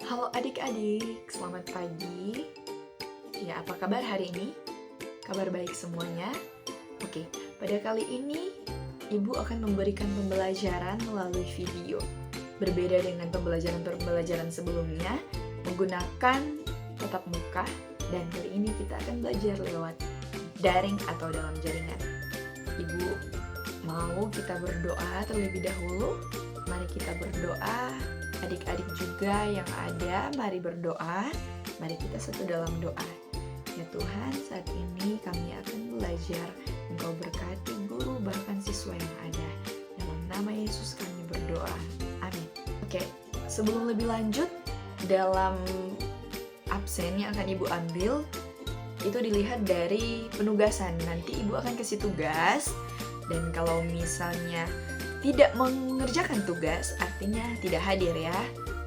Halo adik-adik, selamat pagi. Ya, apa kabar hari ini? Kabar baik semuanya? Oke, pada kali ini Ibu akan memberikan pembelajaran melalui video. Berbeda dengan pembelajaran sebelumnya, menggunakan tatap muka, dan kali ini kita akan belajar lewat daring atau dalam jaringan. Ibu mau kita berdoa terlebih dahulu. Mari kita berdoa. Adik-adik juga yang ada, mari berdoa. Mari kita satu dalam doa. Ya Tuhan, saat ini kami akan belajar. Engkau berkati guru bahkan siswa yang ada. Dalam nama Yesus kami berdoa. Amin. Oke, sebelum lebih lanjut, dalam absen yang akan Ibu ambil, itu dilihat dari penugasan. Nanti Ibu akan kasih tugas, dan kalau misalnya tidak mengerjakan tugas, artinya tidak hadir ya.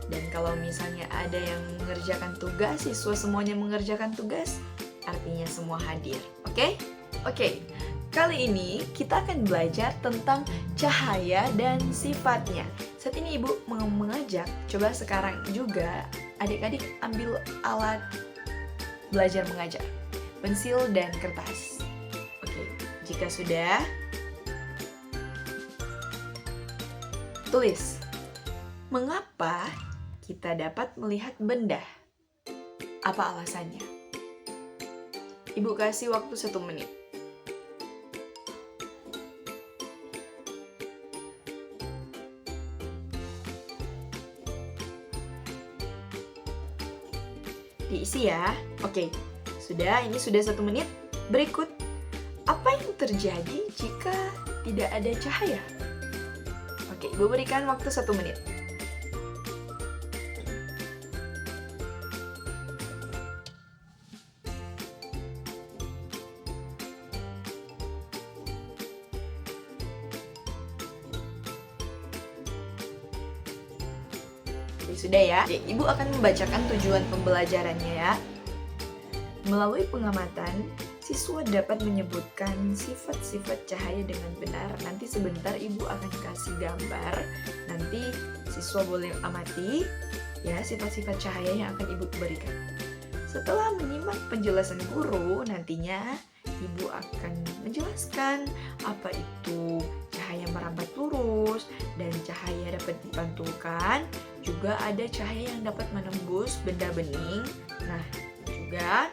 Dan kalau misalnya ada yang mengerjakan tugas, siswa semuanya mengerjakan tugas, artinya semua hadir. Oke? Oke. Kali ini kita akan belajar tentang cahaya dan sifatnya. Saat ini Ibu mau mengajak, coba sekarang juga adik-adik ambil alat belajar mengajar, pensil dan kertas. Oke, jika sudah, tulis, mengapa kita dapat melihat benda? Apa alasannya? Ibu kasih waktu 1 menit. Diisi ya. Oke, ini sudah 1 menit. Berikut, apa yang terjadi jika tidak ada cahaya? Oke, Ibu berikan waktu 1 menit. Oke, sudah ya. Oke, Ibu akan membacakan tujuan pembelajarannya ya. Melalui pengamatan, siswa dapat menyebutkan sifat-sifat cahaya dengan benar. Nanti sebentar Ibu akan kasih gambar. Nanti siswa boleh amati ya sifat-sifat cahaya yang akan Ibu berikan. Setelah menyimak penjelasan guru, nantinya Ibu akan menjelaskan apa itu cahaya merambat lurus dan cahaya dapat dipantulkan. Juga ada cahaya yang dapat menembus benda bening. Nah, juga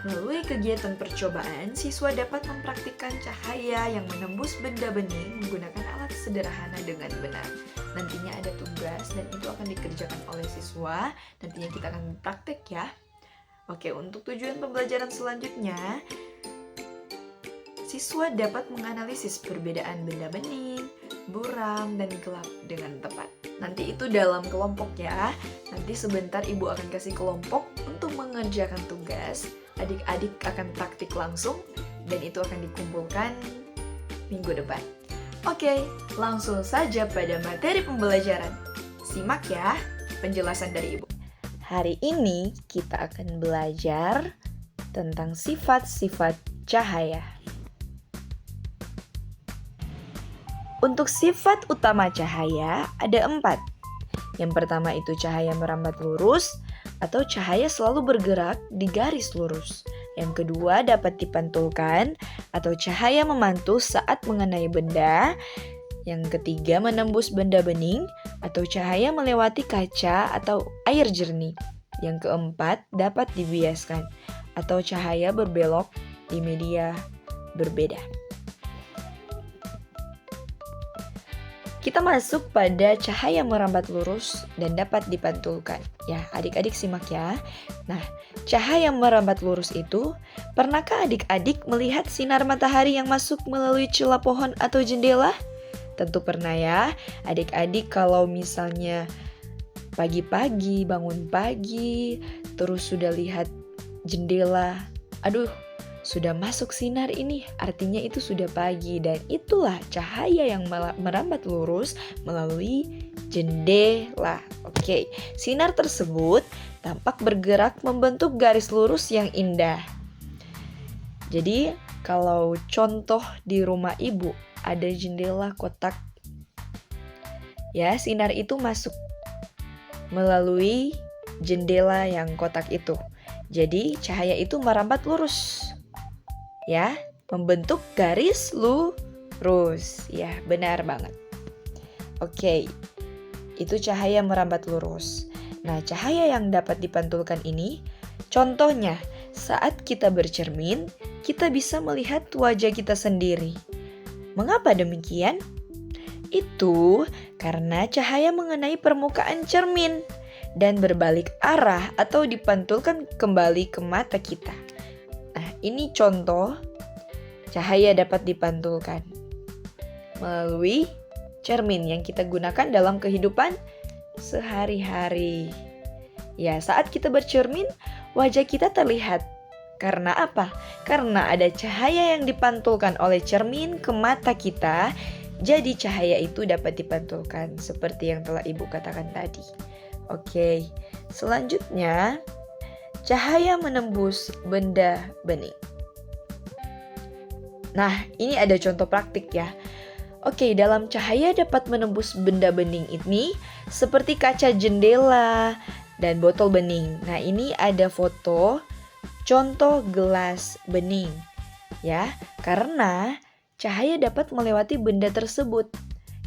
melalui kegiatan percobaan, siswa dapat mempraktikkan cahaya yang menembus benda bening menggunakan alat sederhana dengan benar. Nantinya ada tugas dan itu akan dikerjakan oleh siswa. Nantinya kita akan praktek ya. Oke, untuk tujuan pembelajaran selanjutnya, siswa dapat menganalisis perbedaan benda bening, buram, dan gelap dengan tepat. Nanti itu dalam kelompok ya. Nanti sebentar Ibu akan kasih kelompok untuk mengerjakan tugas. Adik-adik akan praktik langsung dan itu akan dikumpulkan minggu depan. Oke, langsung saja pada materi pembelajaran. Simak ya penjelasan dari Ibu. Hari ini kita akan belajar tentang sifat-sifat cahaya. Untuk sifat utama cahaya ada 4. Yang pertama itu cahaya merambat lurus atau cahaya selalu bergerak di garis lurus. Yang kedua dapat dipantulkan atau cahaya memantul saat mengenai benda. Yang ketiga menembus benda bening atau cahaya melewati kaca atau air jernih. Yang keempat dapat dibiaskan atau cahaya berbelok di media berbeda. Kita masuk pada cahaya merambat lurus dan dapat dipantulkan. Ya, adik-adik simak ya. Nah, cahaya merambat lurus itu, pernahkah adik-adik melihat sinar matahari yang masuk melalui celah pohon atau jendela? Tentu pernah ya. Adik-adik kalau misalnya pagi-pagi, bangun pagi, terus sudah lihat jendela, aduh, sudah masuk sinar ini, artinya itu sudah pagi dan itulah cahaya yang merambat lurus melalui jendela. Oke, sinar tersebut tampak bergerak membentuk garis lurus yang indah. Jadi, kalau contoh di rumah Ibu ada jendela kotak. Ya, sinar itu masuk melalui jendela yang kotak itu. Jadi cahaya itu merambat lurus. Ya, membentuk garis lurus. Ya, benar banget. Oke, itu cahaya merambat lurus. Nah, cahaya yang dapat dipantulkan ini, contohnya saat kita bercermin, kita bisa melihat wajah kita sendiri. Mengapa demikian? Itu karena cahaya mengenai permukaan cermin dan berbalik arah atau dipantulkan kembali ke mata kita. Nah, ini contoh cahaya dapat dipantulkan melalui cermin yang kita gunakan dalam kehidupan sehari-hari. Ya, saat kita bercermin, wajah kita terlihat. Karena apa? Karena ada cahaya yang dipantulkan oleh cermin ke mata kita, jadi cahaya itu dapat dipantulkan seperti yang telah Ibu katakan tadi. Oke, selanjutnya cahaya menembus benda bening. Nah, ini ada contoh praktik ya. Oke, dalam cahaya dapat menembus benda bening ini seperti kaca jendela dan botol bening. Nah, ini ada foto contoh gelas bening. Ya, karena cahaya dapat melewati benda tersebut.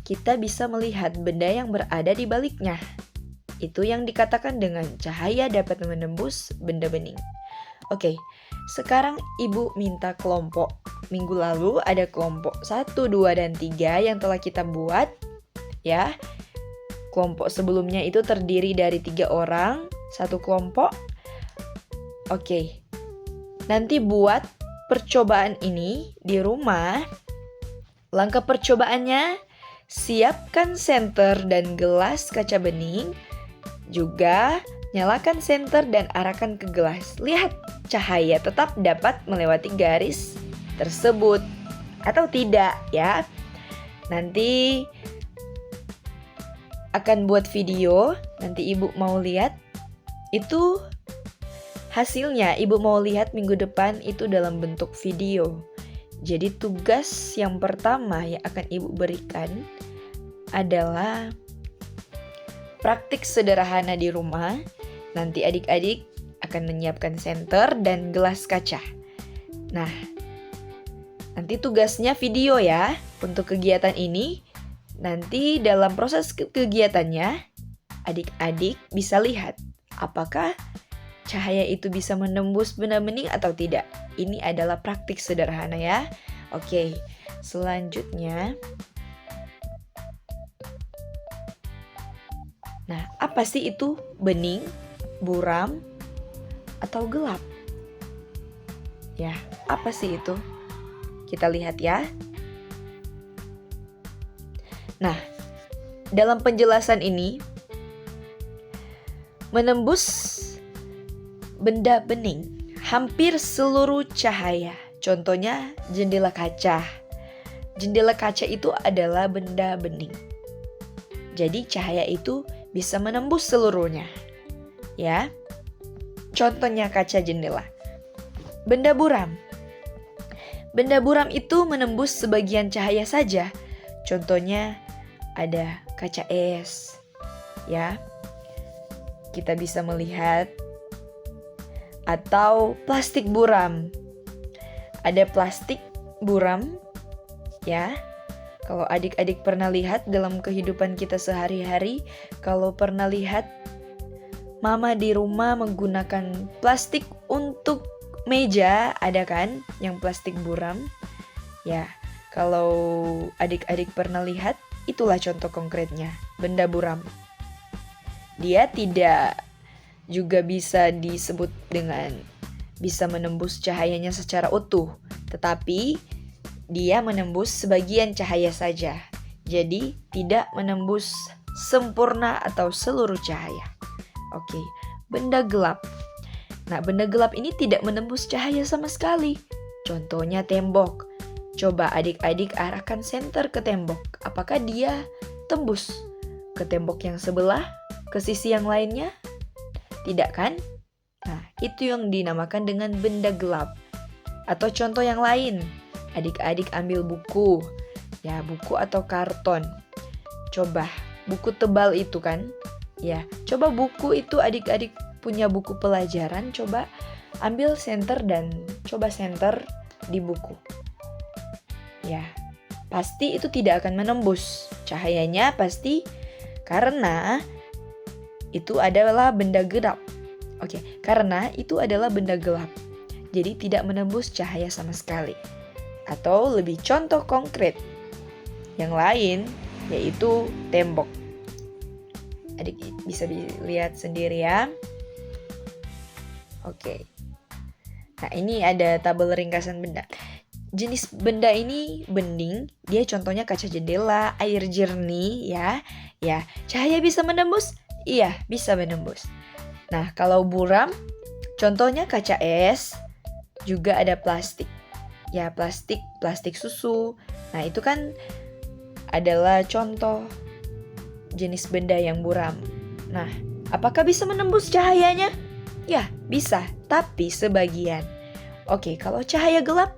Kita bisa melihat benda yang berada di baliknya. Itu yang dikatakan dengan cahaya dapat menembus benda bening. Oke, sekarang Ibu minta kelompok. Minggu lalu ada kelompok 1, 2, dan 3 yang telah kita buat. Ya, kelompok sebelumnya itu terdiri dari 3 orang, satu kelompok. Oke, nanti buat percobaan ini di rumah. Langkah percobaannya, siapkan senter dan gelas kaca bening. Juga nyalakan senter dan arahkan ke gelas. Lihat, cahaya tetap dapat melewati garis tersebut atau tidak ya. Nanti akan buat video, nanti Ibu mau lihat. Itu hasilnya Ibu mau lihat minggu depan itu dalam bentuk video. Jadi tugas yang pertama yang akan Ibu berikan adalah praktik sederhana di rumah. Nanti adik-adik akan menyiapkan senter dan gelas kaca. Nah, nanti tugasnya video ya untuk kegiatan ini. Nanti dalam proses kegiatannya, adik-adik bisa lihat apakah cahaya itu bisa menembus benda bening atau tidak. Ini adalah praktik sederhana ya. Oke, selanjutnya. Nah, apa sih itu bening, buram, atau gelap? Ya, apa sih itu? Kita lihat ya. Nah, dalam penjelasan ini, menembus benda bening hampir seluruh cahaya. Contohnya jendela kaca. Jendela kaca itu adalah benda bening. Jadi cahaya itu bisa menembus seluruhnya. Ya. Contohnya kaca jendela. Benda buram. Benda buram itu menembus sebagian cahaya saja. Contohnya ada kaca es. Ya. Kita bisa melihat atau plastik buram. Ada plastik buram ya. Kalau adik-adik pernah lihat dalam kehidupan kita sehari-hari, kalau pernah lihat mama di rumah menggunakan plastik untuk meja, ada kan yang plastik buram? Ya, kalau adik-adik pernah lihat, itulah contoh konkretnya, benda buram. Dia tidak juga bisa disebut dengan bisa menembus cahayanya secara utuh, tetapi dia menembus sebagian cahaya saja. Jadi tidak menembus sempurna atau seluruh cahaya. Oke, benda gelap. Nah, benda gelap ini tidak menembus cahaya sama sekali. Contohnya tembok. Coba adik-adik arahkan senter ke tembok. Apakah dia tembus ke tembok yang sebelah, ke sisi yang lainnya? Tidak kan? Nah, itu yang dinamakan dengan benda gelap. Atau contoh yang lain, adik-adik ambil buku. Ya, buku atau karton. Coba, buku tebal itu kan, Ya, coba buku itu adik-adik punya buku pelajaran, coba ambil senter dan coba senter di buku. Ya, pasti itu tidak akan menembus cahayanya pasti karena itu adalah benda gelap. Oke, karena itu adalah benda gelap. Jadi tidak menembus cahaya sama sekali. Atau lebih contoh konkret yang lain yaitu tembok. Adik bisa lihat sendiri ya. Oke. Nah, ini ada tabel ringkasan benda. Jenis benda ini bening, dia contohnya kaca jendela, air jernih ya. Ya, cahaya bisa menembus? Iya, bisa menembus. Nah, kalau buram, contohnya kaca es, juga ada plastik. Ya, plastik susu. Nah, itu kan adalah contoh jenis benda yang buram. Nah, apakah bisa menembus cahayanya? Ya, bisa, tapi sebagian. Oke, kalau cahaya gelap,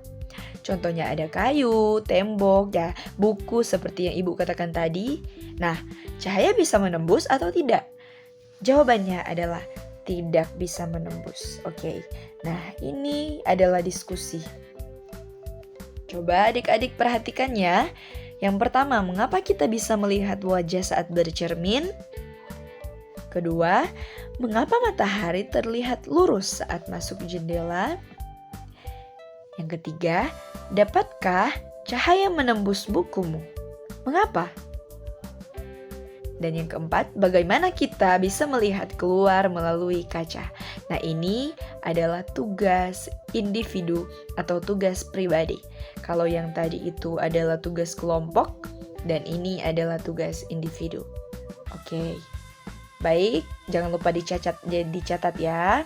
contohnya ada kayu, tembok, ya, buku seperti yang Ibu katakan tadi. Nah, cahaya bisa menembus atau tidak? Jawabannya adalah tidak bisa menembus. Oke, nah ini adalah diskusi. Coba adik-adik perhatikan ya. Yang pertama, mengapa kita bisa melihat wajah saat bercermin? Kedua, mengapa matahari terlihat lurus saat masuk jendela? Yang ketiga, dapatkah cahaya menembus bukumu? Mengapa? Dan yang keempat, bagaimana kita bisa melihat keluar melalui kaca? Nah, ini adalah tugas individu atau tugas pribadi. Kalau yang tadi itu adalah tugas kelompok, dan ini adalah tugas individu. Oke. Baik, jangan lupa dicatat ya.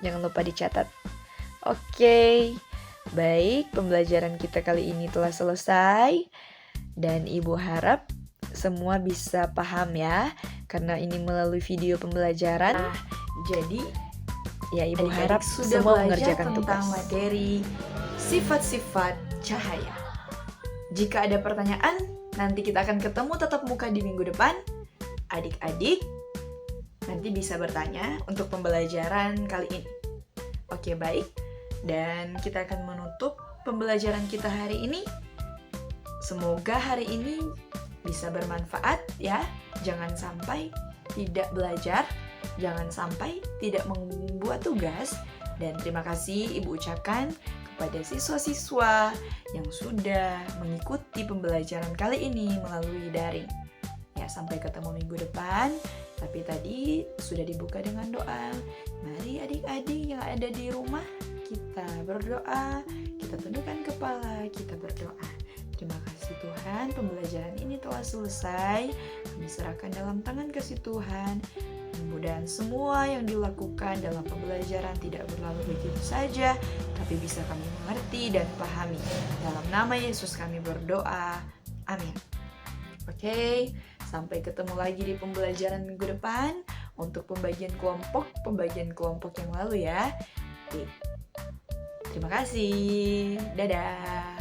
Jangan lupa dicatat. Oke. Baik, pembelajaran kita kali ini telah selesai. Dan Ibu harap semua bisa paham ya, karena ini melalui video pembelajaran. Nah, jadi ya Ibu harap sudah semua mengerjakan tentang tugas. materi sifat-sifat cahaya. Jika ada pertanyaan, nanti kita akan ketemu tatap muka di minggu depan. Adik-adik nanti bisa bertanya untuk pembelajaran kali ini. Oke, baik. Dan kita akan menutup pembelajaran kita hari ini. Semoga hari ini bisa bermanfaat ya. Jangan sampai tidak belajar, jangan sampai tidak membuat tugas. Dan terima kasih Ibu ucapkan kepada siswa-siswa yang sudah mengikuti pembelajaran kali ini melalui daring. Ya, sampai ketemu minggu depan. Tapi tadi sudah dibuka dengan doa. Mari adik-adik yang ada di rumah, kita berdoa, kita tundukkan kepala, kita berdoa. Terima kasih Tuhan, pembelajaran ini telah selesai. Kami serahkan dalam tangan kasih Tuhan. Mudah-mudahan semua yang dilakukan dalam pembelajaran tidak berlalu begitu saja, tapi bisa kami mengerti dan pahami. Dalam nama Yesus kami berdoa. Amin. Oke, sampai ketemu lagi di pembelajaran minggu depan untuk pembagian kelompok yang lalu ya. Oke. Terima kasih. Dadah.